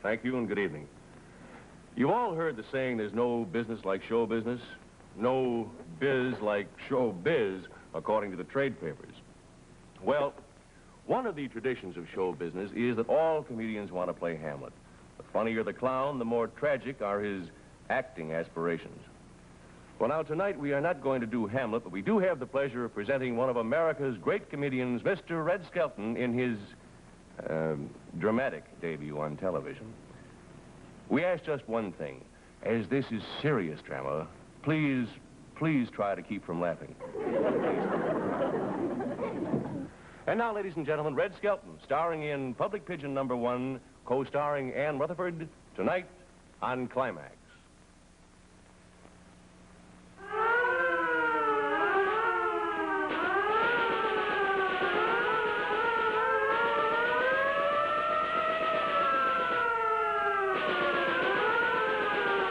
Thank you, and good evening. You've all heard the saying, there's no business like show business. No biz like show biz, according to the trade papers. Well, one of the traditions of show business is that all comedians want to play Hamlet. The funnier the clown, the more tragic are his acting aspirations. Well, now, tonight we are not going to do Hamlet, but we do have the pleasure of presenting one of America's great comedians, Mr. Red Skelton, in his dramatic debut on television. We ask just one thing. As this is serious drama, please try to keep from laughing. And now, ladies and gentlemen, Red Skelton, starring in Public Pigeon #1, co-starring Ann Rutherford, tonight on Climax.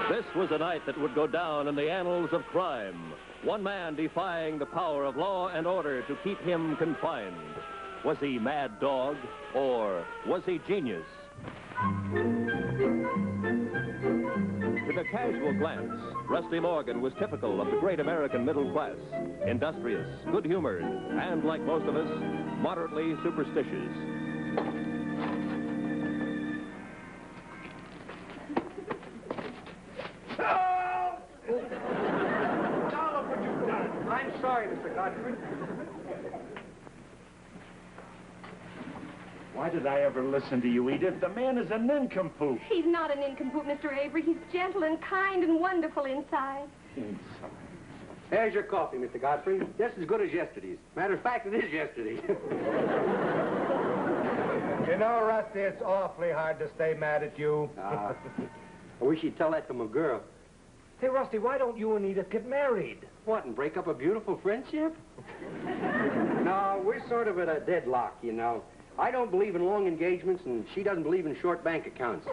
This was a night that would go down in the annals of crime. One man defying the power of law and order to keep him confined. Was he mad dog, or was he genius? With a casual glance, Rusty Morgan was typical of the great American middle class. Industrious, good-humored, and, like most of us, moderately superstitious. I'm sorry, Mr. Godfrey. Why did I ever listen to you, Edith? The man is a nincompoop. He's not a nincompoop, Mr. Avery. He's gentle and kind and wonderful inside. There's your coffee, Mr. Godfrey. Just as good as yesterday's. Matter of fact, it is yesterday. You know, Rusty, it's awfully hard to stay mad at you. I wish you'd tell that to my girl. Hey, Rusty, why don't you and Edith get married? What, and break up a beautiful friendship? No, we're sort of at a deadlock, you know. I don't believe in long engagements, and she doesn't believe in short bank accounts.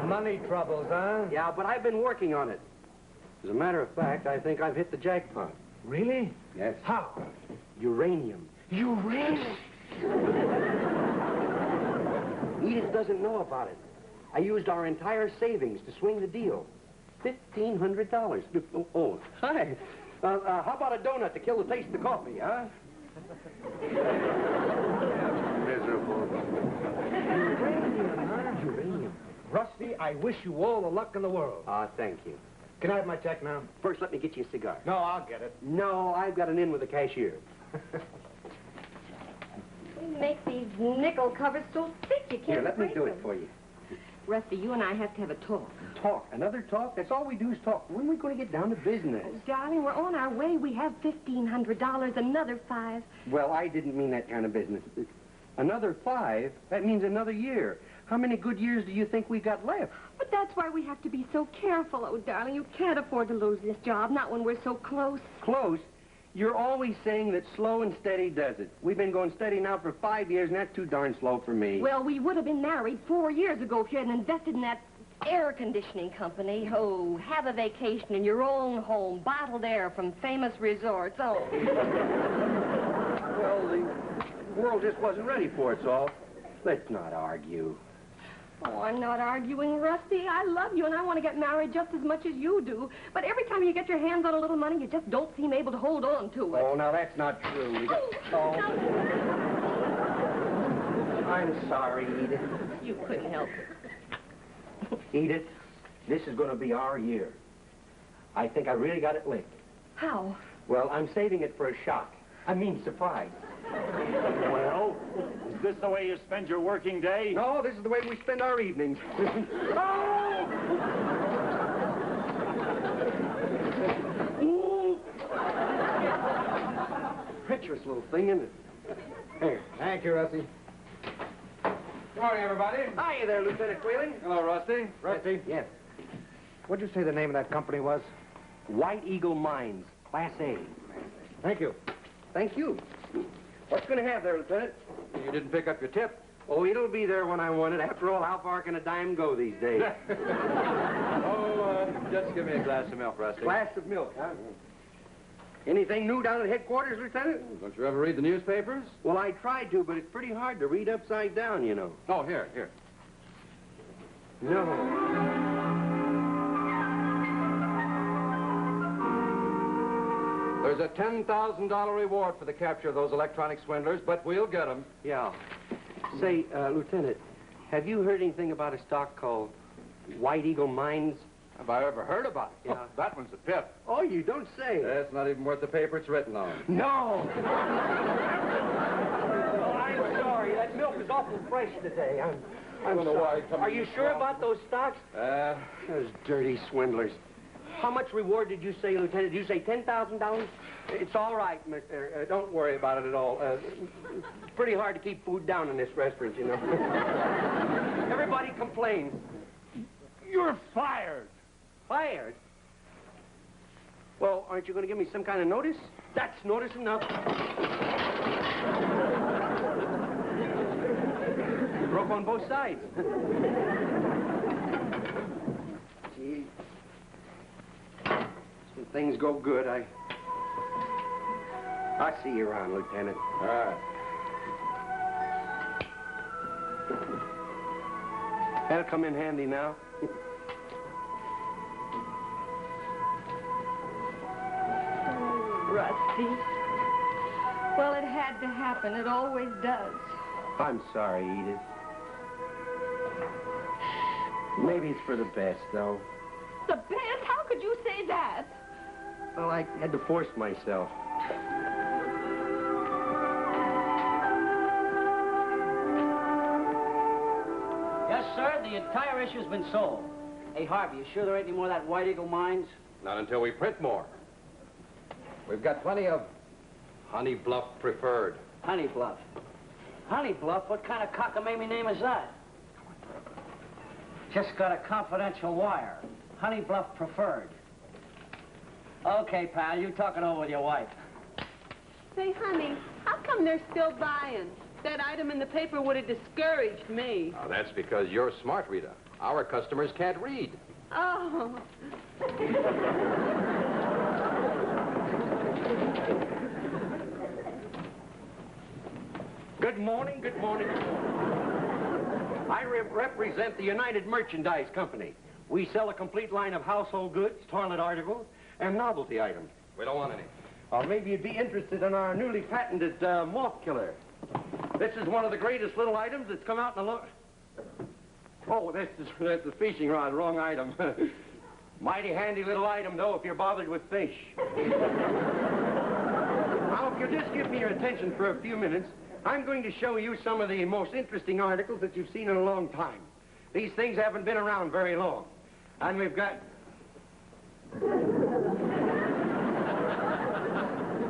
Money troubles, huh? Yeah, but I've been working on it. As a matter of fact, I think I've hit the jackpot. Really? Yes. How? Uranium. Uranium? Edith doesn't know about it. I used our entire savings to swing the deal. $1,500. Oh, hi. How about a donut to kill the taste of the coffee, huh? Miserable. Uranium, huh? Uranium. Rusty, I wish you all the luck in the world. Thank you. Can I have my check now? First, let me get you a cigar. No, I'll get it. No, I've got an in with the cashier. We make these nickel covers so thick you can't Here, let me break do them. it for you. Rusty, you and I have to have a talk. Talk? Another talk? That's all we do is talk. When are we going to get down to business? Oh, darling, we're on our way. We have $1,500, another $5. Well, I didn't mean that kind of business. Another 5? That means another year. How many good years do you think we got left? But that's why we have to be so careful. Oh, darling, you can't afford to lose this job, not when we're so close. Close? You're always saying that slow and steady does it. We've been going steady now for 5 years, and that's too darn slow for me. Well, we would have been married 4 years ago if you hadn't invested in that air conditioning company. Oh, have a vacation in your own home, bottled air from famous resorts. Oh. Well, the world just wasn't ready for it, so let's not argue. Oh, I'm not arguing, Rusty. I love you, and I want to get married just as much as you do. But every time you get your hands on a little money, you just don't seem able to hold on to it. Oh, now that's not true. Oh. I'm sorry, Edith. You couldn't help it. Edith, this is going to be our year. I think I really got it licked. How? Well, I'm saving it for a shock. I mean, surprise. Well, is this the way you spend your working day? No, this is the way we spend our evenings. Oh! Treacherous little thing, isn't it? Here. Thank you, Rusty. Good morning, everybody. Hiya there, Lieutenant Wheeling. Hello, Rusty. Rusty? Yes. What'd you say the name of that company was? White Eagle Mines, Class A. Thank you. Thank you. What's going to have there, Lieutenant? You didn't pick up your tip. Oh, it'll be there when I want it. After all, how far can a dime go these days? Just give me a glass of milk, Rusty. Glass of milk, huh? Anything new down at headquarters, Lieutenant? Don't you ever read the newspapers? Well, I tried to, but it's pretty hard to read upside down, you know. Oh, here. No. There's a $10,000 reward for the capture of those electronic swindlers, but we'll get them. Yeah. Say, Lieutenant, have you heard anything about a stock called White Eagle Mines? Have I ever heard about it? Yeah. Oh, that one's a pip. Oh, you don't say. That's not even worth the paper it's written on. No! Oh, I'm sorry. That milk is awful fresh today. I don't know why. Are you sure about those stocks? Those dirty swindlers. How much reward did you say, Lieutenant? Did you say $10,000? It's all right, mister. Don't worry about it at all. It's pretty hard to keep food down in this restaurant, you know. Everybody complains. You're fired. Fired? Well, aren't you going to give me some kind of notice? That's notice enough. You broke on both sides. Gee. When things go good, I'll see you around, Lieutenant. All right. That'll come in handy now. Rusty. Well, it had to happen. It always does. I'm sorry, Edith. Maybe it's for the best, though. The best? How could you say that? Well, I had to force myself. Yes, sir. The entire issue's been sold. Hey, Harvey, you sure there ain't any more of that White Eagle Mines? Not until we print more. We've got plenty of Honey Bluff Preferred. Honey Bluff. Honey Bluff? What kind of cockamamie name is that? Just got a confidential wire. Honey Bluff Preferred. Okay, pal, you talk it over with your wife. Say, honey, how come they're still buying? That item in the paper would have discouraged me. Oh, that's because you're smart, Rita. Our customers can't read. Oh. Good morning, good morning. I represent the United Merchandise Company. We sell a complete line of household goods, toilet articles, and novelty items. We don't want any. Maybe you'd be interested in our newly patented moth killer. This is one of the greatest little items that's come out in a Oh, that's the fishing rod, wrong item. Mighty handy little item, though, if you're bothered with fish. Now, if you'll just give me your attention for a few minutes, I'm going to show you some of the most interesting articles that you've seen in a long time. These things haven't been around very long. And we've got...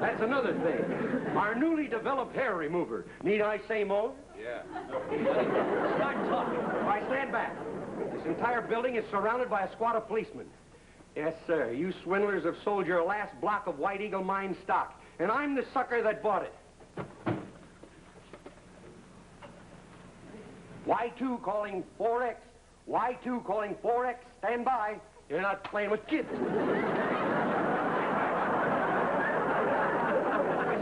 That's another thing. Our newly developed hair remover. Need I say more? Yeah. Start talking. All right, stand back. This entire building is surrounded by a squad of policemen. Yes, sir. You swindlers have sold your last block of White Eagle Mine stock, and I'm the sucker that bought it. Y2 calling 4X. Y2 calling 4X. Stand by. You're not playing with kids.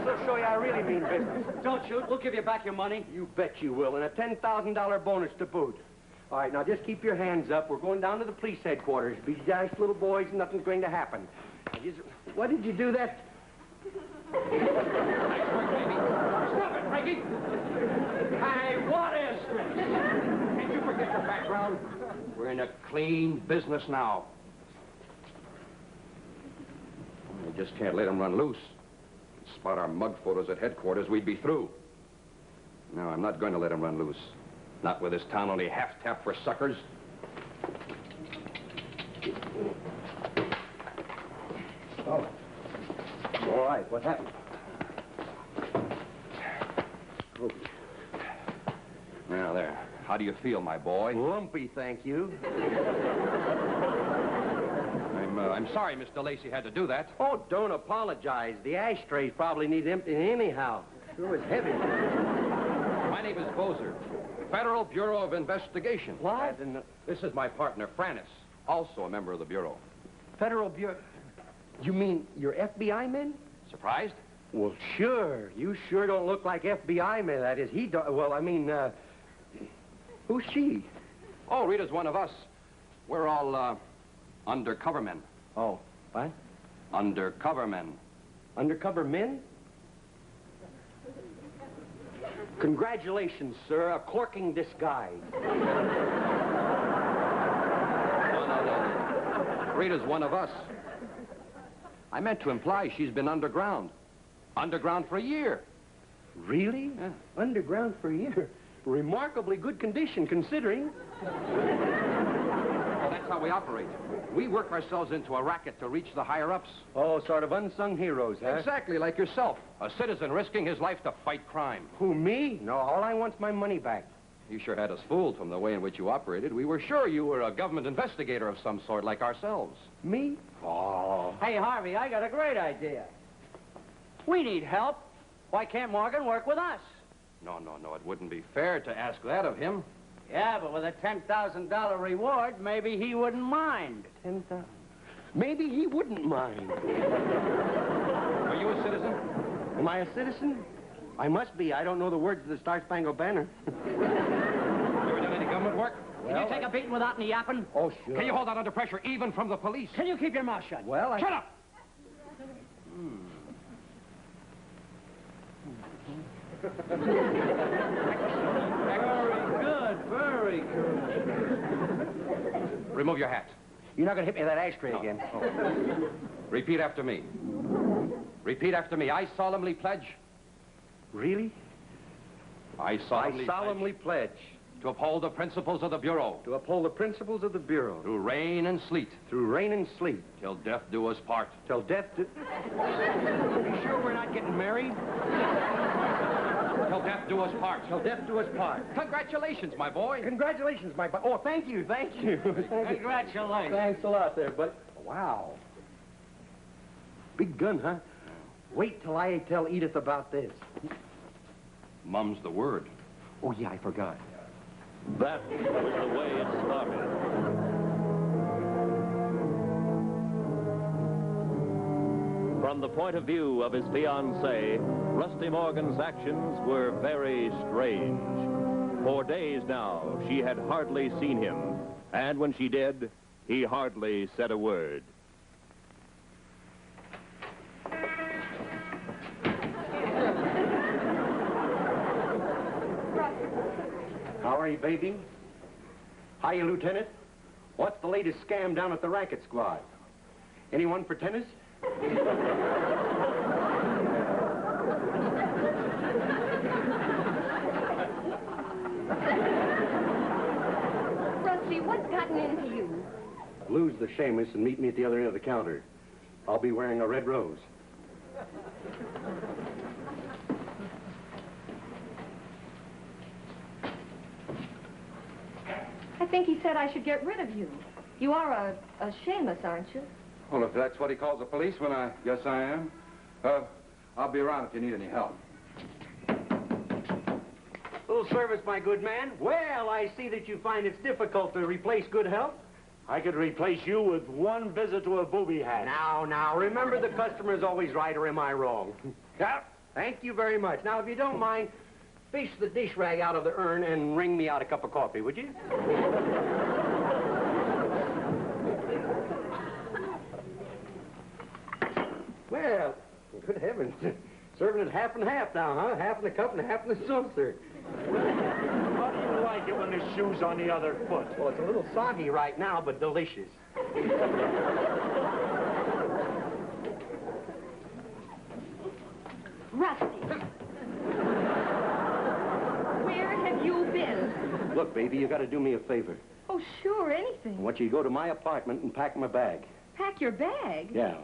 This'll show you I really mean business. Don't shoot. We'll give you back your money. You bet you will, and a $10,000 bonus to boot. All right, now just keep your hands up. We're going down to the police headquarters. Be nice little boys, and nothing's going to happen. What did you do that? Nice work, baby. Stop it, Frankie. Hey, what is this? Did you forget your background? We're in a clean business now. We just can't let them run loose. Spot our mug photos at headquarters, we'd be through. No, I'm not going to let them run loose. Not with this town only half-tapped for suckers. Oh. All right, what happened? Oh. Now, there. How do you feel, my boy? Lumpy, thank you. I'm sorry Mr. Lacey had to do that. Oh, don't apologize. The ashtrays probably need emptying anyhow. Sure was heavy. My name is Bozer, Federal Bureau of Investigation. What? This is my partner, Frannis, also a member of the Bureau. Federal Bureau? You mean your FBI men? Surprised? Well, sure. You sure don't look like FBI man. That is, he don't... Well, I mean, who's she? Oh, Rita's one of us. We're all, undercover men. Oh, what? Undercover men. Undercover men? Congratulations, sir. A corking disguise. No. Rita's one of us. I meant to imply she's been underground. Underground for a year. Really? Yeah. Underground for a year. Remarkably good condition, considering. Well, that's how we operate. We work ourselves into a racket to reach the higher-ups. Oh, sort of unsung heroes, huh? Exactly like yourself. A citizen risking his life to fight crime. Who, me? No, all I want's my money back. You sure had us fooled from the way in which you operated. We were sure you were a government investigator of some sort, like ourselves. Me? Oh. Hey, Harvey, I got a great idea. We need help. Why can't Morgan work with us? No. It wouldn't be fair to ask that of him. Yeah, but with a $10,000 reward, maybe he wouldn't mind. 10,000. Maybe he wouldn't mind. Are you a citizen? Am I a citizen? I must be. I don't know the words of the Star-Spangled Banner. You ever done any government work? Can you take a beating without any yapping? Oh, sure. Can you hold that under pressure, even from the police? Can you keep your mouth shut? Well, Shut up! Very good. Remove your hat. You're not going to hit me with that ashtray again. Oh. Repeat after me. Repeat after me. I solemnly pledge. Really? I solemnly pledge. To uphold the principles of the Bureau. To uphold the principles of the Bureau. Through rain and sleet. Through rain and sleet. Till death do us part. Till death do... You sure we're not getting married? Till death do us part. Till death do us part. Congratulations, my boy. Congratulations, my boy. Oh, thank you. Thank you. Congratulations. Thanks a lot there, bud. Wow. Big gun, huh? Wait till I tell Edith about this. Mum's the word. Oh, yeah, I forgot. That was the way it started. From the point of view of his fiancée, Rusty Morgan's actions were very strange. For days now, she had hardly seen him, and when she did, he hardly said a word. How are you, baby? Hiya, Lieutenant. What's the latest scam down at the racket squad? Anyone for tennis? Rusty, what's gotten into you? Lose the Seamus and meet me at the other end of the counter. I'll be wearing a red rose. I think he said I should get rid of you. You are a Seamus, aren't you? Well, if that's what he calls a policeman, I guess I am. I'll be around if you need any help. Little service, my good man. Well, I see that you find it's difficult to replace good health. I could replace you with one visit to a booby hat. Now, remember the customer's always right, or am I wrong? Yeah. Thank you very much. Now, if you don't mind, fish the dish rag out of the urn and wring me out a cup of coffee, would you? Well, good heavens. Serving it half and half now, huh? Half in the cup and half in the saucer. How do you like it when the shoe's on the other foot? Well, it's a little soggy right now, but delicious. Rusty. Where have you been? Look, baby, you got to do me a favor. Oh, sure, anything. I want you to go to my apartment and pack my bag. Pack your bag? Yeah.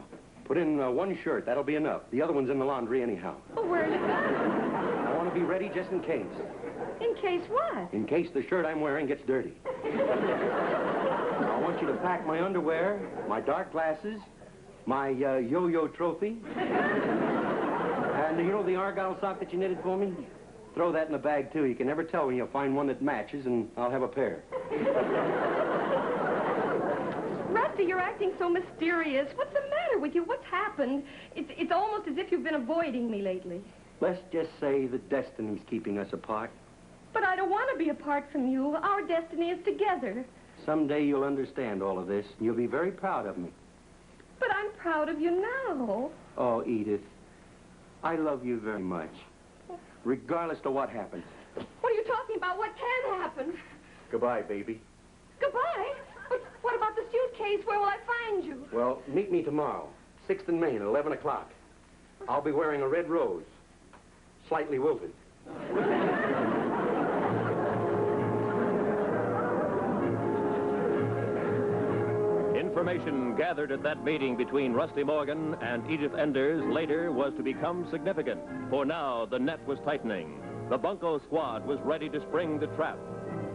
Put in one shirt. That'll be enough. The other one's in the laundry anyhow. Oh, where are you going? I want to be ready just in case. In case what? In case the shirt I'm wearing gets dirty. I want you to pack my underwear, my dark glasses, my yo-yo trophy, and you know the argyle sock that you knitted for me? Throw that in the bag, too. You can never tell when you'll find one that matches, and I'll have a pair. Rusty, Rusty, you're acting so mysterious. What's the matter with you? What's happened? It's almost as if you've been avoiding me lately. Let's just say that destiny's keeping us apart. But I don't want to be apart from you. Our destiny is together. Someday you'll understand all of this, and you'll be very proud of me. But I'm proud of you now. Oh, Edith, I love you very much, regardless of what happens. What are you talking about? What can happen? Goodbye, baby. Goodbye? But what about the suitcase? Where will I find you? Well, meet me tomorrow, 6th and Main, at 11 o'clock. I'll be wearing a red rose, slightly wilted. Information gathered at that meeting between Rusty Morgan and Edith Enders later was to become significant. For now, the net was tightening. The bunco squad was ready to spring the trap.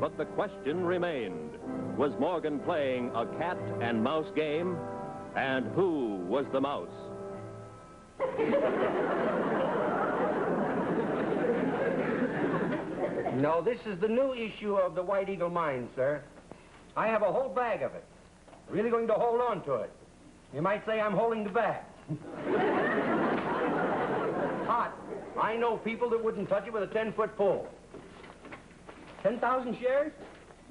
But the question remained. Was Morgan playing a cat and mouse game? And who was the mouse? No, this is the new issue of the White Eagle Mine, sir. I have a whole bag of it. Really going to hold on to it. You might say I'm holding the bag. Hot. I know people that wouldn't touch it with a 10-foot pole. 10,000 shares?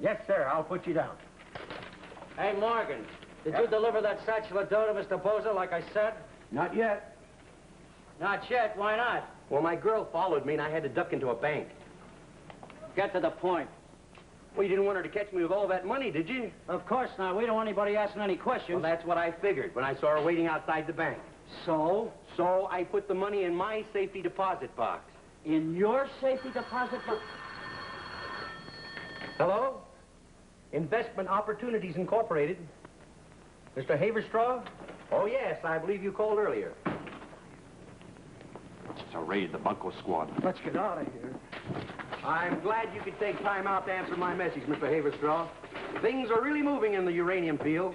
Yes, sir. I'll put you down. Hey, Morgan, did you deliver that satchel of dough to Mr. Bozo like I said? Not yet. Not yet. Why not? Well, my girl followed me, and I had to duck into a bank. Get to the point. Well, you didn't want her to catch me with all that money, did you? Of course not. We don't want anybody asking any questions. Well, that's what I figured when I saw her waiting outside the bank. So? So I put the money in my safety deposit box. In your safety deposit box? Hello? Investment Opportunities Incorporated. Mr. Haverstraw? Oh, yes, I believe you called earlier. So raid the bunco squad. Let's get out of here. I'm glad you could take time out to answer my message, Mr. Haverstraw. Things are really moving in the uranium field.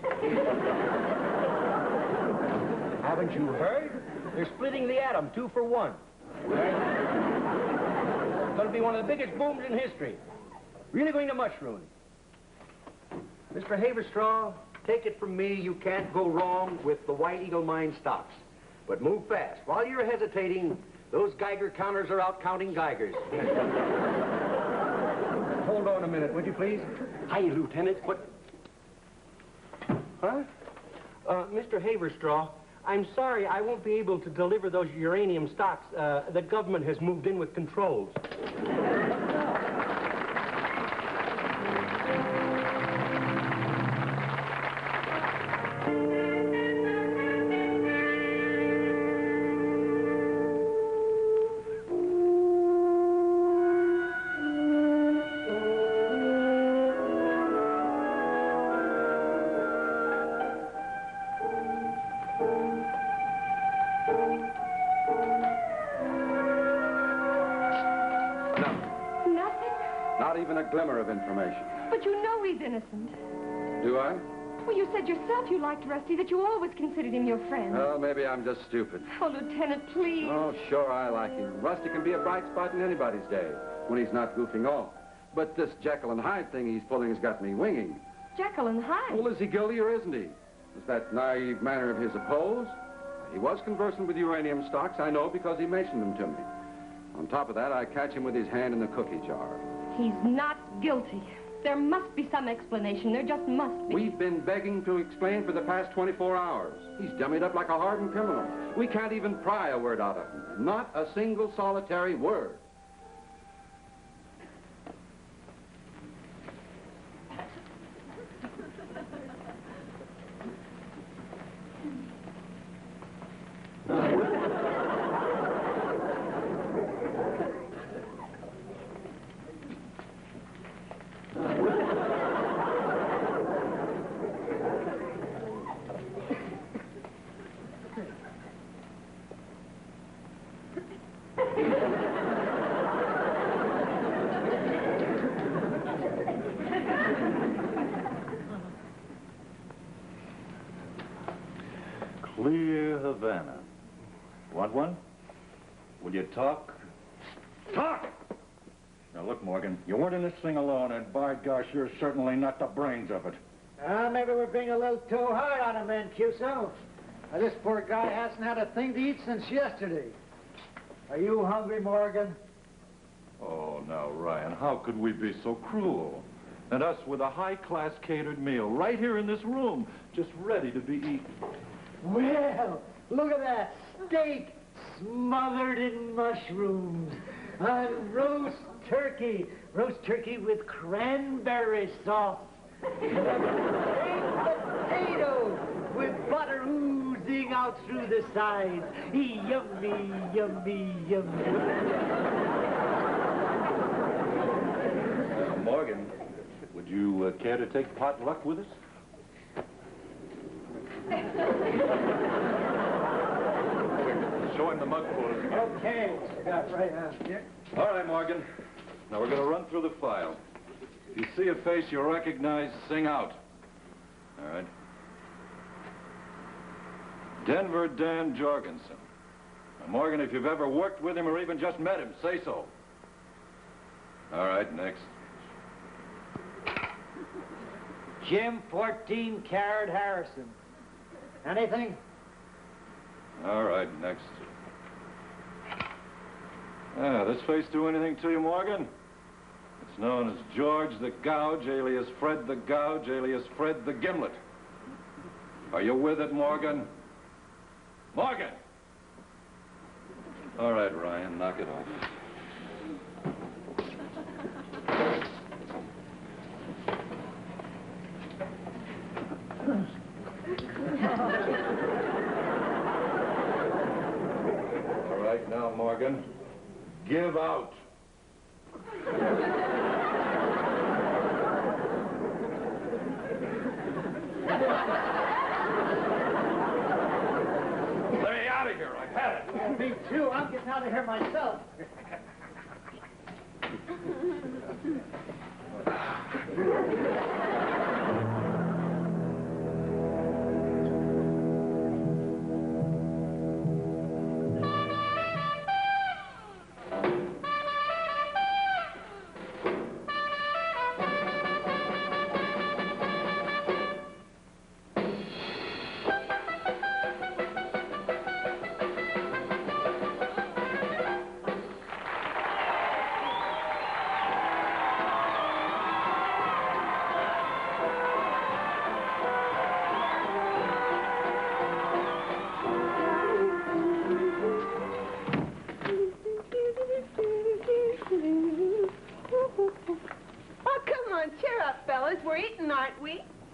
Haven't you heard? They're splitting the atom 2 for 1. It's going to be one of the biggest booms in history. Really going to mushroom. Mr. Haverstraw, take it from me, you can't go wrong with the White Eagle Mine stocks. But move fast. While you're hesitating, those Geiger counters are out counting Geigers. Hold on a minute, would you please? Hi, Lieutenant. What? Huh? Mr. Haverstraw, I'm sorry I won't be able to deliver those uranium stocks. The government has moved in with controls. Glimmer of information. But you know he's innocent. Do I? Well, you said yourself you liked Rusty, that you always considered him your friend. Well, maybe I'm just stupid. Oh, Lieutenant, please. Oh, sure, I like him. Rusty can be a bright spot in anybody's day when he's not goofing off. But this Jekyll and Hyde thing he's pulling has got me winging. Jekyll and Hyde? Well, is he guilty or isn't he? Is that naive manner of his a pose? He was conversant with uranium stocks, I know, because he mentioned them to me. On top of that, I catch him with his hand in the cookie jar. He's not guilty. There must be some explanation. There just must be. We've been begging to explain for the past 24 hours. He's dummied up like a hardened criminal. We can't even pry a word out of him. Not a single solitary word. Clear Havana. Want one? Will you talk? Talk! Now, look, Morgan, you weren't in this thing alone, and by gosh, you're certainly not the brains of it. Maybe we're being a little too hard on him, Mancuso. This poor guy hasn't had a thing to eat since yesterday. Are you hungry, Morgan? Oh, now, Ryan, how could we be so cruel? And us with a high-class catered meal right here in this room, just ready to be eaten. Well, look at that steak smothered in mushrooms and roast turkey with cranberry sauce. Potatoes with butter oozing out through the sides. Yummy, yummy, yummy. Morgan, would you care to take potluck with us? Show him the mug photos again. Okay, got right out here. All right, Morgan. Now we're going to run through the file. If you see a face you recognize, sing out. All right. Denver Dan Jorgensen. Now, Morgan, if you've ever worked with him or even just met him, say so. All right, next. Jim 14 Carat Harrison. Anything? All right, next. This face do anything to you, Morgan? It's known as George the Gouge, alias Fred the Gouge, alias Fred the Gimlet. Are you with it, Morgan? Morgan! All right, Ryan, knock it off. All right, now, Morgan, give out. Let me out of here. I've had it. Me too. I'm getting out of here myself.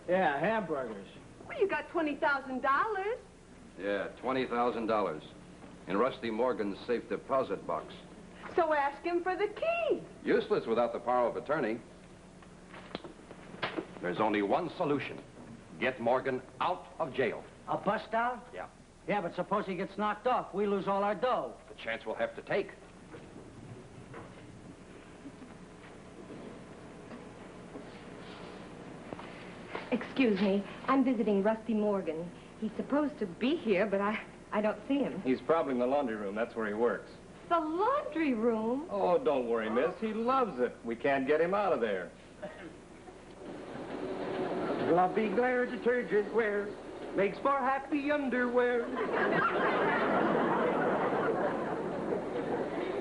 Yeah, hamburgers. Well, you got $20,000. Yeah, $20,000 in Rusty Morgan's safe deposit box. So ask him for the key. Useless without the power of attorney. There's only one solution. Get Morgan out of jail. A bust out? Yeah. Yeah, but suppose he gets knocked off. We lose all our dough. The chance we'll have to take. Excuse me, I'm visiting Rusty Morgan. He's supposed to be here, but I don't see him. He's probably in the laundry room. That's where he works. The laundry room? Oh, don't worry, miss. He loves it. We can't get him out of there. Globby glare detergent wear makes for happy underwear.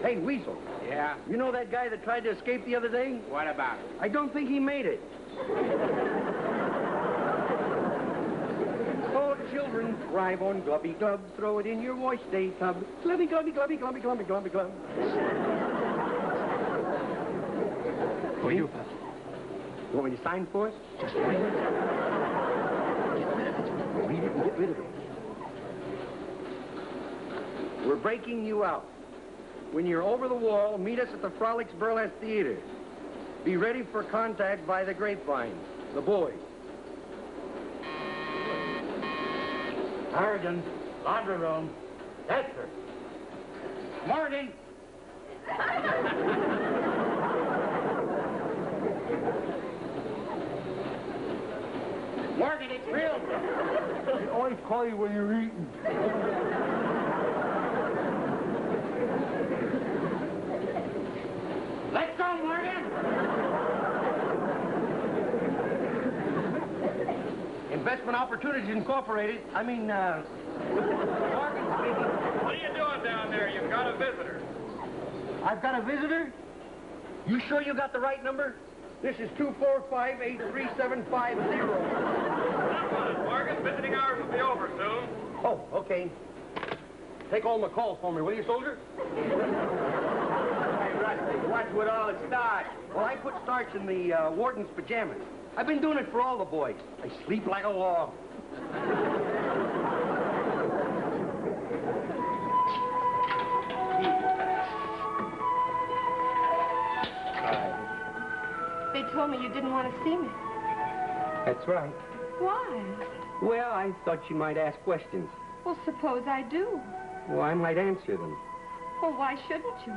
Hey, Weasel. Yeah? You know that guy that tried to escape the other day? What about it? I don't think he made it. Oh, children, thrive on Glubby Glub. Throw it in your wash day tub. Glubby, glubby, glubby, glubby, glubby, glubby, glub. Who are you, pal? You want me to sign for it? Just read it. Read it and get rid of it. We're breaking you out. When you're over the wall, meet us at the Frolics Burlesque Theater. Be ready for contact by the grapevine. The boys. Harrigan, laundry room. That's her. Morgan. Morgan, it's real. I always call you when you're eating. Let's go, Morgan. Investment Opportunities Incorporated. I mean, Morgan speaking. What are you doing down there? You've got a visitor. I've got a visitor? You sure you got the right number? This is 245-83750. Morgan, visiting hours will be over soon. Oh, okay. Take all my calls for me, will you, soldier? Hey, Rusty, what's with all the starch? Well, I put starch in the warden's pajamas. I've been doing it for all the boys. They sleep like a log. They told me you didn't want to see me. That's right. Why? Well, I thought you might ask questions. Well, suppose I do. Well, I might answer them. Well, why shouldn't you?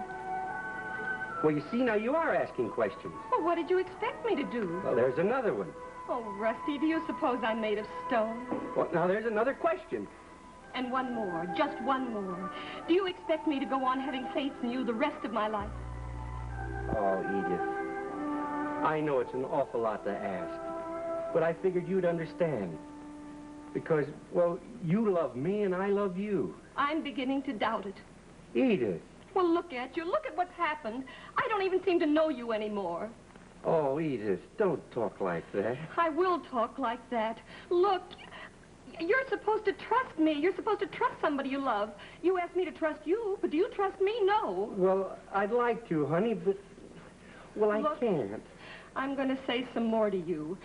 Well, you see, now you are asking questions. Well, what did you expect me to do? Well, there's another one. Oh, Rusty, do you suppose I'm made of stone? Well, now there's another question. And one more, just one more. Do you expect me to go on having faith in you the rest of my life? Oh, Edith. I know it's an awful lot to ask, but I figured you'd understand. Because, well, you love me and I love you. I'm beginning to doubt it. Edith. Well, look at you. Look at what's happened. I don't even seem to know you anymore. Oh, Edith, don't talk like that. I will talk like that. Look, you're supposed to trust me. You're supposed to trust somebody you love. You asked me to trust you, but do you trust me? No. Well, I'd like to, honey, but... Well, I can't. I'm going to say some more to you.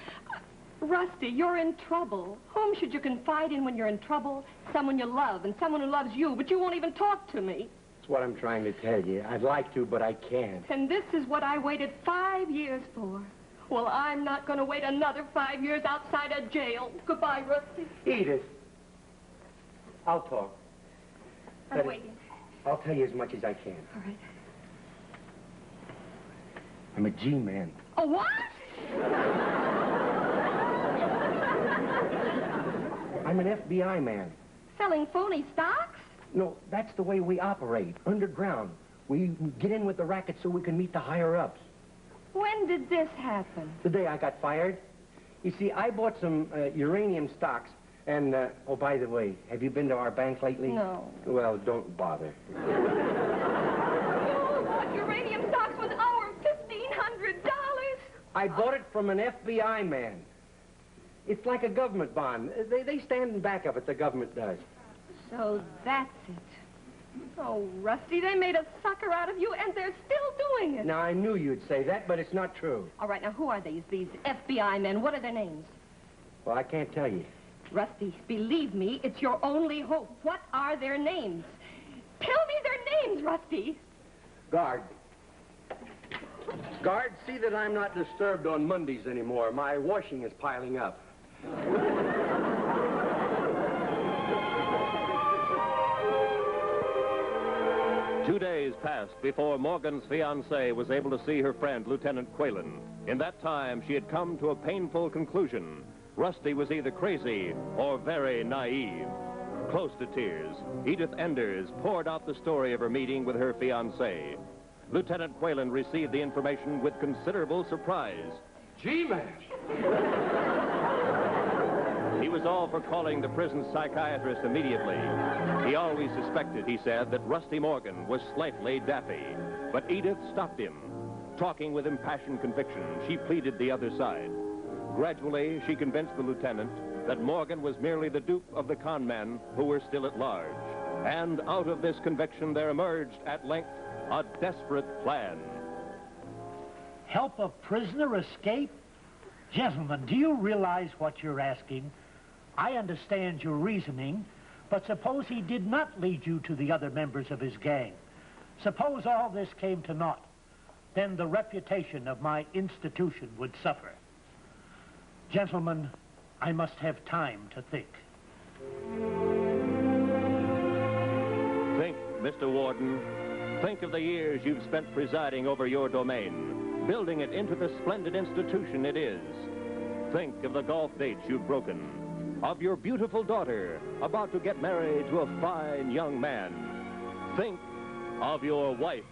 Rusty, you're in trouble. Whom should you confide in when you're in trouble? Someone you love, and someone who loves you, but you won't even talk to me. That's what I'm trying to tell you. I'd like to, but I can't. And this is what I waited 5 years for. Well, I'm not going to wait another 5 years outside a jail. Goodbye, Rusty. Edith. I'll talk. I'm waiting. I'll tell you as much as I can. All right. I'm a G-man. A what? I'm an FBI man. Selling phony stocks? No, that's the way we operate, underground. We get in with the racket so we can meet the higher-ups. When did this happen? The day I got fired. You see, I bought some uranium stocks, and, oh, by the way, have you been to our bank lately? No. Well, don't bother. You bought uranium stocks with our $1,500? I bought it from an FBI man. It's like a government bond. They stand in back of it, the government does. So that's it. Oh, Rusty, they made a sucker out of you, and they're still doing it. Now, I knew you'd say that, but it's not true. All right, now, who are these FBI men? What are their names? Well, I can't tell you. Rusty, believe me, it's your only hope. What are their names? Tell me their names, Rusty. Guard. Guard, see that I'm not disturbed on Mondays anymore. My washing is piling up. 2 days passed before Morgan's fiancée was able to see her friend, Lieutenant Quaylen. In that time, she had come to a painful conclusion. Rusty was either crazy or very naive. Close to tears, Edith Enders poured out the story of her meeting with her fiancé. Lieutenant Quaylen received the information with considerable surprise. G-man! He was all for calling the prison psychiatrist immediately. He always suspected, he said, that Rusty Morgan was slightly daffy. But Edith stopped him. Talking with impassioned conviction, she pleaded the other side. Gradually, she convinced the lieutenant that Morgan was merely the dupe of the con men who were still at large. And out of this conviction, there emerged, at length, a desperate plan. Help a prisoner escape? Gentlemen, do you realize what you're asking? I understand your reasoning, but suppose he did not lead you to the other members of his gang. Suppose all this came to naught. Then the reputation of my institution would suffer. Gentlemen, I must have time to think. Think, Mr. Warden. Think of the years you've spent presiding over your domain, building it into the splendid institution it is. Think of the golf dates you've broken, of your beautiful daughter about to get married to a fine young man. Think of your wife.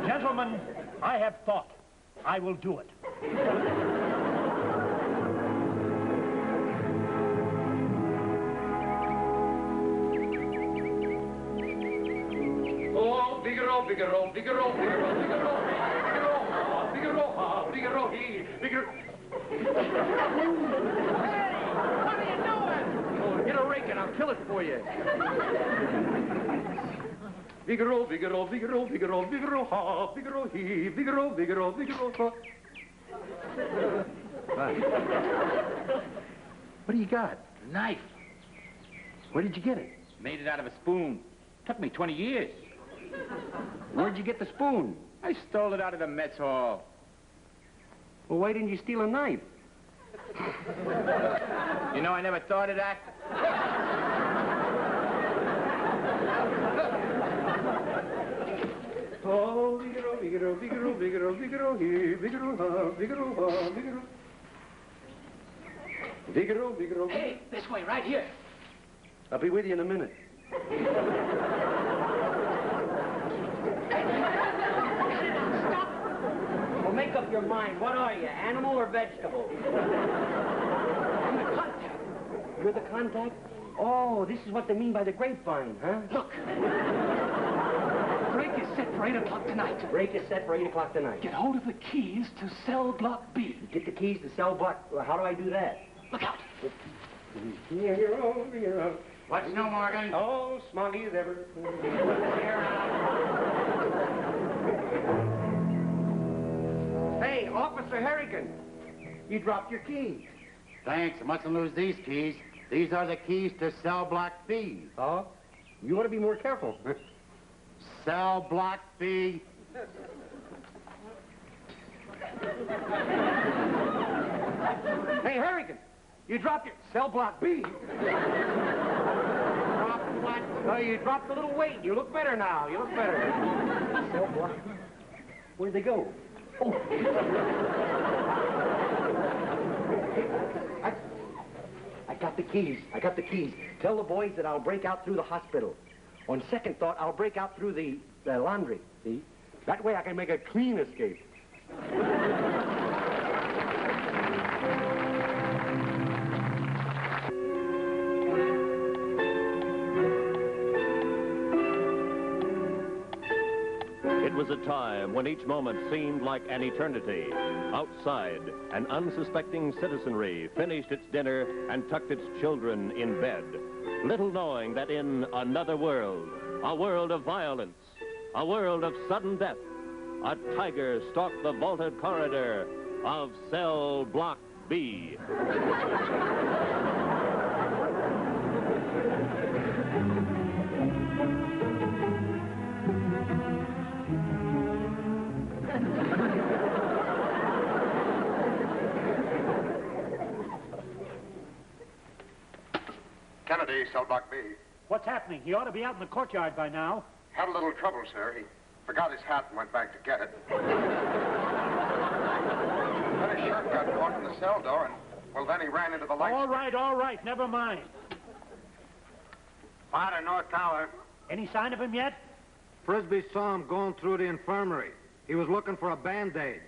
Gentlemen, I have thought. I will do it. Oh, Figaro, Figaro, Figaro, Figaro, Figaro, Figaro, Figaro, Figaro, Figaro. Hey, what are you doing? Oh, get a rake and I'll kill it for you. Figaro, Figaro, Figaro, Figaro, Figaro, ha, Figaro, he, Figaro, Figaro, Figaro, ha. What do you got? A knife. Where did you get it? Made it out of a spoon. Took me 20 years. Where'd you get the spoon? I stole it out of the mess hall. Well, why didn't you steal a knife? You know, I never thought of that. Oh, Figaro, Figaro, Figaro, Figaro, Figaro, he, Figaro, ha, Figaro, ha, Figaro. Figaro, Figaro. Hey, this way, right here. I'll be with you in a minute. Well, make up your mind. What are you, animal or vegetable? I'm the contact. You're the contact? Oh, this is what they mean by the grapevine, huh? Look. Break is set for 8 o'clock tonight. Break is set for 8 o'clock tonight. Get hold of the keys to cell block B. Get the keys to cell block. Well, how do I do that? Look out. Figaro, Figaro. What's new, Morgan? Oh, smoggy as ever. Hey, Officer Harrigan, you dropped your keys. Thanks. I mustn't lose these keys. These are the keys to cell block B. Oh? You want to be more careful. Cell block B. Hey, Harrigan, you dropped your cell block B. Dropped what? Oh, you dropped a little weight. You look better now. You look better. Cell block. Where'd they go? Oh. I got the keys. I got the keys. Tell the boys that I'll break out through the hospital. On second thought, I'll break out through the laundry. See? That way I can make a clean escape. It was a time when each moment seemed like an eternity. Outside, an unsuspecting citizenry finished its dinner and tucked its children in bed, little knowing that in another world, a world of violence, a world of sudden death, a tiger stalked the vaulted corridor of cell block B. Kennedy, cell block B. What's happening? He ought to be out in the courtyard by now. Had a little trouble, sir. He forgot his hat and went back to get it. Then his shirt got caught in the cell door, and, well, then he ran into the light. All right. Never mind. Father, North Tower. Any sign of him yet? Frisbee saw him going through the infirmary. He was looking for a Band-Aid.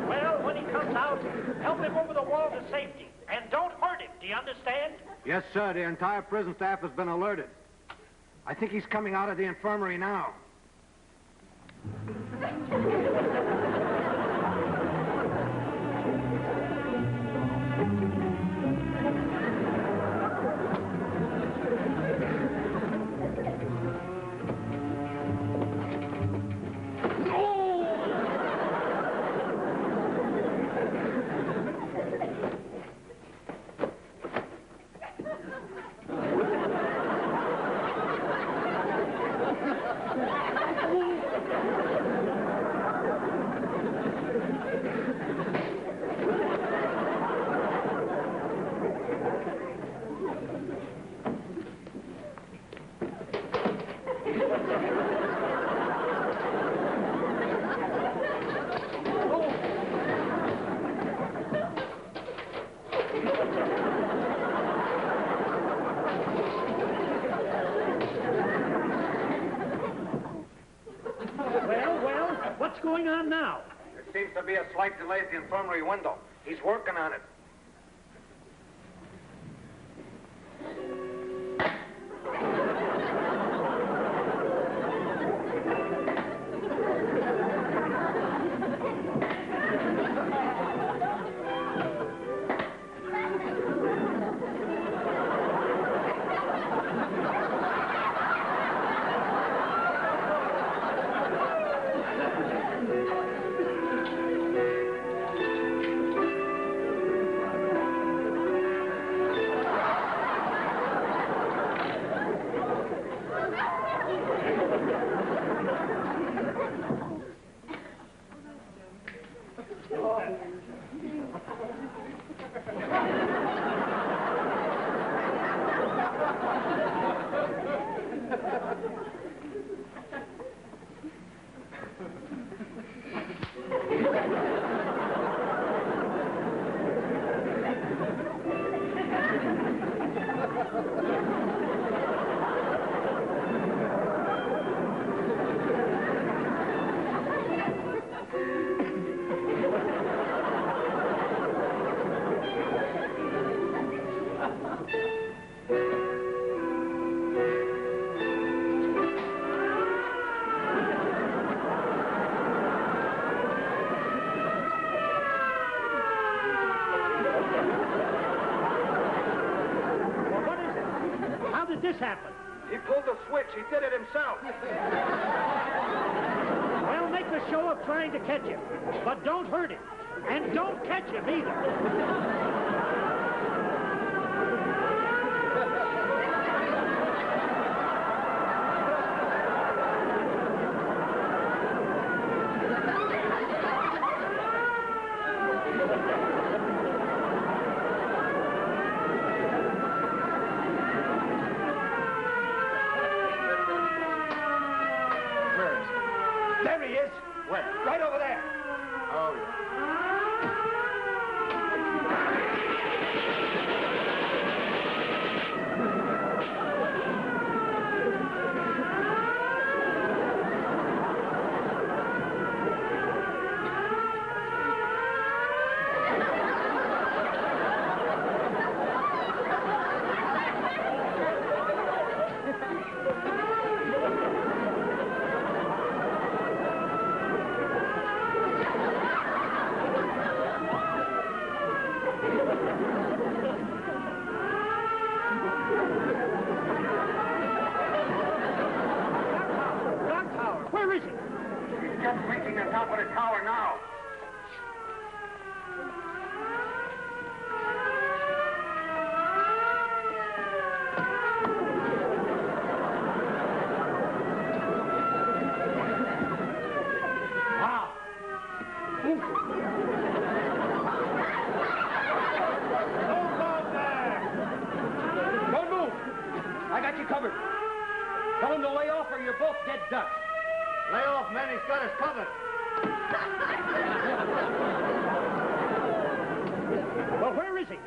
Well, when he comes out, help him over the wall to safety. And don't hurt him, do you understand? Yes, sir. The entire prison staff has been alerted. I think he's coming out of the infirmary now. going on now? There seems to be a slight delay at the infirmary window. He's working on it. This happened? He pulled the switch. He did it himself. Well, make a show of trying to catch him, but don't hurt him. And don't catch him either.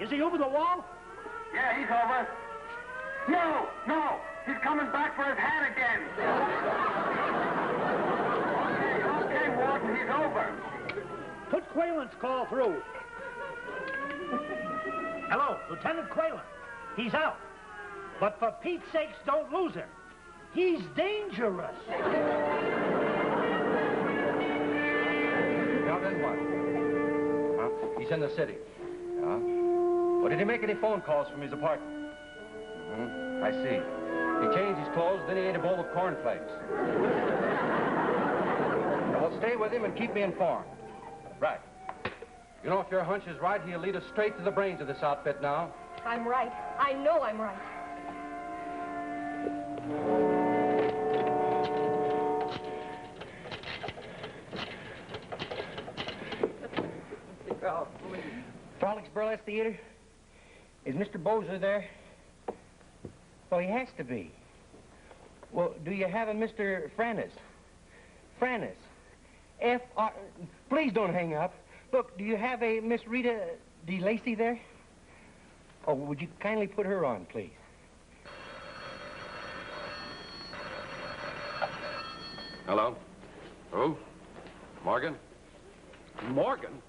Is he over the wall? Yeah, he's over. No! He's coming back for his hat again. Okay, Warden, he's over. Put Quaylen's call through. Hello, Lieutenant Quaylen. He's out. But for Pete's sakes, don't lose him. He's dangerous. Now then what? Huh? He's in the city. Yeah? Well, did he make any phone calls from his apartment? I see. He changed his clothes, then he ate a bowl of cornflakes. Well, stay with him and keep me informed. Right. You know, if your hunch is right, he'll lead us straight to the brains of this outfit now. I'm right. I know I'm right. Frolics Burlesque Theater? Is Mr. Bozer there? Well, he has to be. Well, do you have a Mr. Frannis? Frannis. F-R... Please don't hang up. Look, do you have a Miss Rita DeLacy there? Oh, would you kindly put her on, please? Hello? Who? Morgan? Morgan?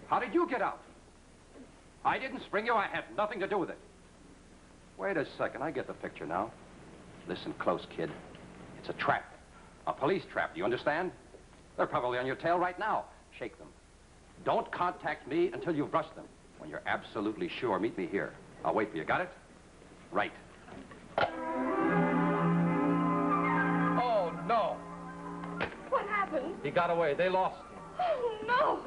How did you get out? I didn't spring you. I had nothing to do with it. Wait a second. I get the picture now. Listen close, kid. It's a trap. A police trap. Do you understand? They're probably on your tail right now. Shake them. Don't contact me until you've brushed them. When you're absolutely sure, meet me here. I'll wait for you. Got it? Right. Oh, no. What happened? He got away. They lost him. Oh, no.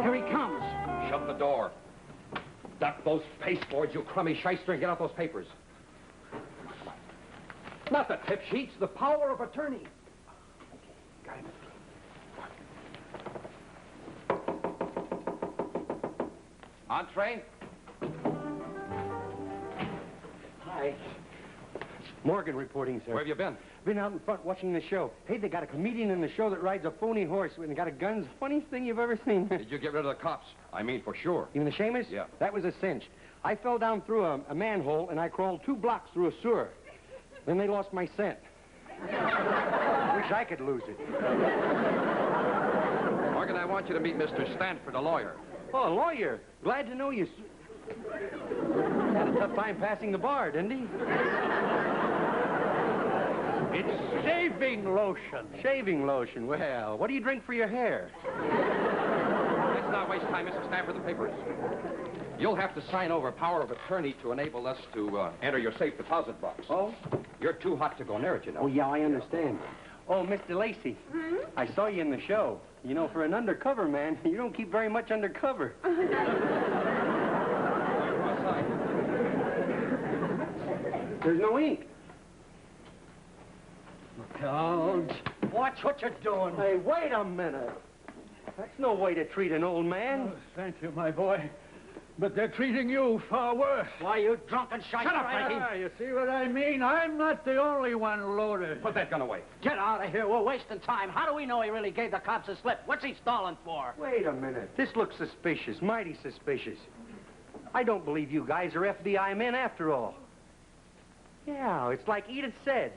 Here he comes. Shut the door. Duck those pasteboards, you crummy shyster, and get out those papers. Not the tip sheets, the power of attorney. Got him. Entree. Hi. Morgan reporting, sir. Where have you been? Been out in front watching the show. Hey, they got a comedian in the show that rides a phony horse and got a gun. Funniest thing you've ever seen. Did you get rid of the cops? I mean, for sure. You mean the Seamus? Yeah. That was a cinch. I fell down through a manhole, and I crawled 2 blocks through a sewer. Then they lost my scent. Wish I could lose it. Morgan, I want you to meet Mr. Stanford, a lawyer. Oh, a lawyer. Glad to know you. Had a tough time passing the bar, didn't he? It's shaving lotion. Shaving lotion. Well, what do you drink for your hair? Let's not waste time, Mr. Stanford, the papers. You'll have to sign over power of attorney to enable us to enter your safe deposit box. Oh? You're too hot to go near it, you know. Oh, yeah, I understand. Oh, Mr. Lacey. Hmm? I saw you in the show. You know, for an undercover man, you don't keep very much undercover. There's no ink. Gouge, watch what you're doing. Hey, wait a minute. That's no way to treat an old man. Oh, thank you, my boy. But they're treating you far worse. Why, you drunken shite. Shut up, Frankie. You see what I mean? I'm not the only one loaded. Put that gun away. Get out of here. We're wasting time. How do we know he really gave the cops a slip? What's he stalling for? Wait a minute. This looks suspicious, mighty suspicious. I don't believe you guys are FBI men after all. Yeah, it's like Edith said.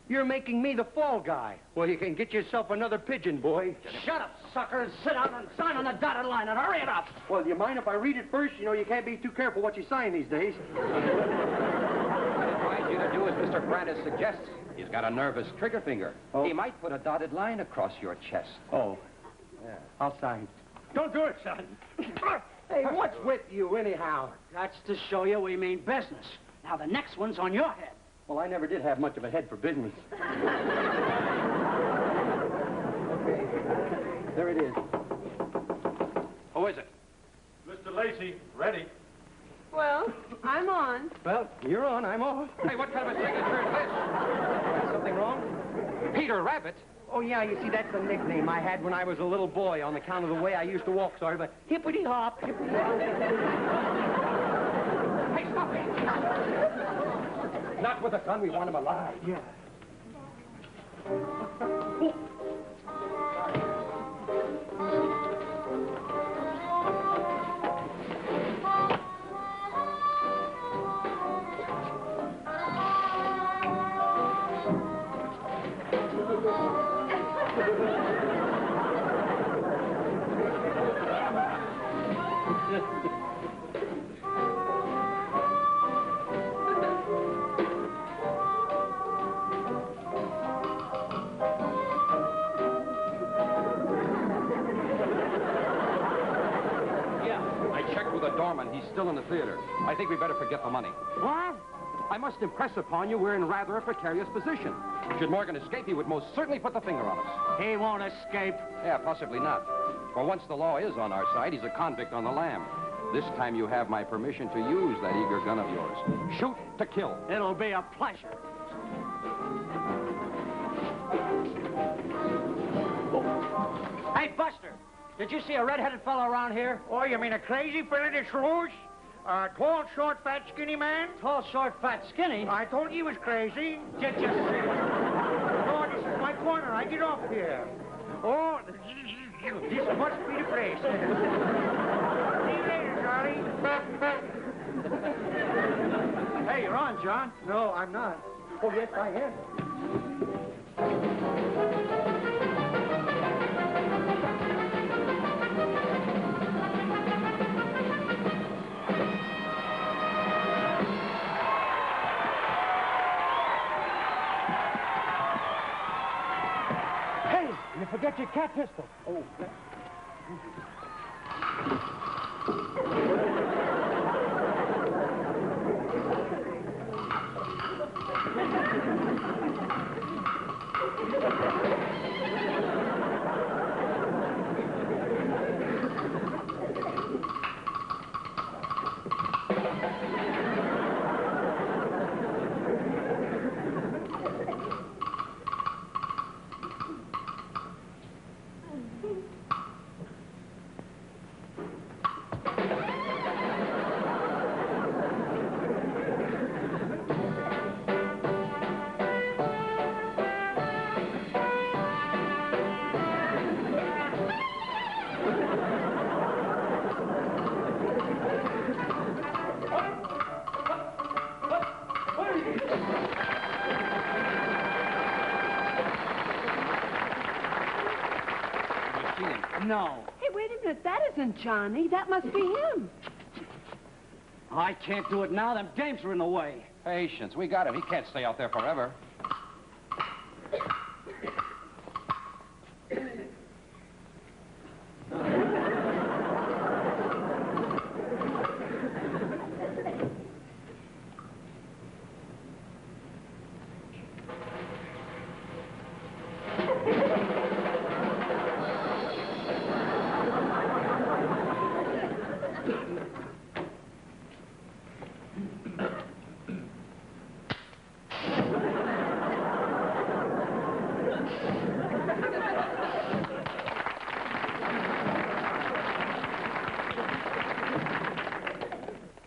You're making me the fall guy. Well, you can get yourself another pigeon, boy. Shut up, sucker, and sit down and sign on the dotted line and hurry it up. Well, do you mind if I read it first? You know, you can't be too careful what you sign these days. What I advise you to do as Mr. Brandes suggests. He's got a nervous trigger finger. Oh. He might put a dotted line across your chest. Oh. Yeah. I'll sign. Don't do it, son. Hey, what's with you, anyhow? That's to show you we mean business. Now, the next one's on your head. Well, I never did have much of a head for business. Okay. There it is. Who is it? Mr. Lacey, ready. Well, I'm on. Well, you're on. I'm off. Hey, what kind of a signature is this? Something wrong? Peter Rabbit? Oh, yeah, you see, that's a nickname I had when I was a little boy on account of the way I used to walk, sorry, but hippity-hop, hippity-hop. Hey, stop it! Not with a gun. We want him alive. Yeah. He's still in the theater. I think we better forget the money. What? I must impress upon you we're in rather a precarious position. Should Morgan escape, he would most certainly put the finger on us. He won't escape. Yeah, possibly not. For once the law is on our side, he's a convict on the lam. This time you have my permission to use that eager gun of yours. Shoot to kill. It'll be a pleasure. Hey, Buster, did you see a red-headed fellow around here? Oh, you mean a crazy fella that's loose? A tall, short, fat, skinny man? Tall, short, fat, skinny? I told you he was crazy. Just no, this is my corner. I get off here. Oh, this must be the place. See you later, Charlie. Hey, you're on, John. No, I'm not. Oh, yes, I am. Hey, you forget your cat pistol. Oh, No. Hey, wait a minute. That isn't Johnny. That must be him. I can't do it now. Them dames are in the way. Patience. We got him. He can't stay out there forever.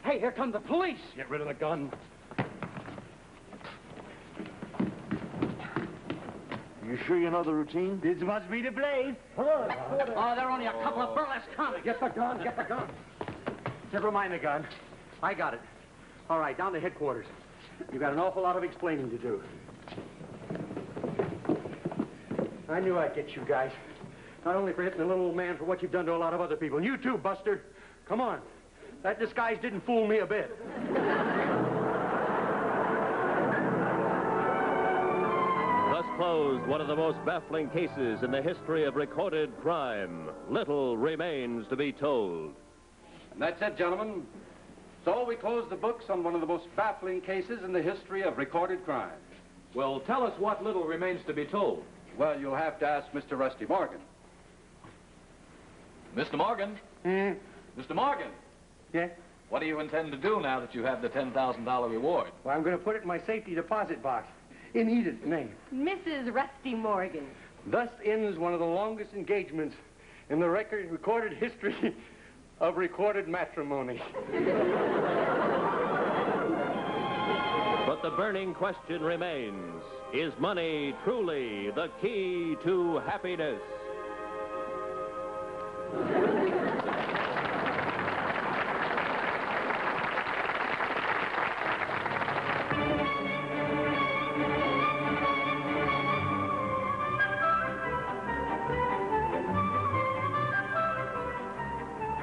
Hey, here come the police. Get rid of the gun. You sure you know the routine? This must be the place. Come on. Oh, they're only a couple of burlesque comics. Get the gun, get the gun. Never mind the gun. I got it. All right, down to headquarters. You got an awful lot of explaining to do. I knew I'd get you guys. Not only for hitting the little old man, for what you've done to a lot of other people. And you too, Buster. Come on. That disguise didn't fool me a bit. Thus closed one of the most baffling cases in the history of recorded crime. Little remains to be told. And that's it, gentlemen. So we close the books on one of the most baffling cases in the history of recorded crime. Well, tell us what little remains to be told. Well, you'll have to ask Mr. Rusty Morgan. Mr. Morgan? Mr. Morgan? Yeah? What do you intend to do now that you have the $10,000 reward? Well, I'm going to put it in my safety deposit box. In Edith's name. Mrs. Rusty Morgan. Thus ends one of the longest engagements in the recorded history of recorded matrimony. But the burning question remains, is money truly the key to happiness?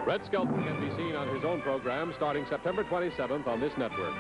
Red Skelton can be seen on his own program starting September 27th on this network.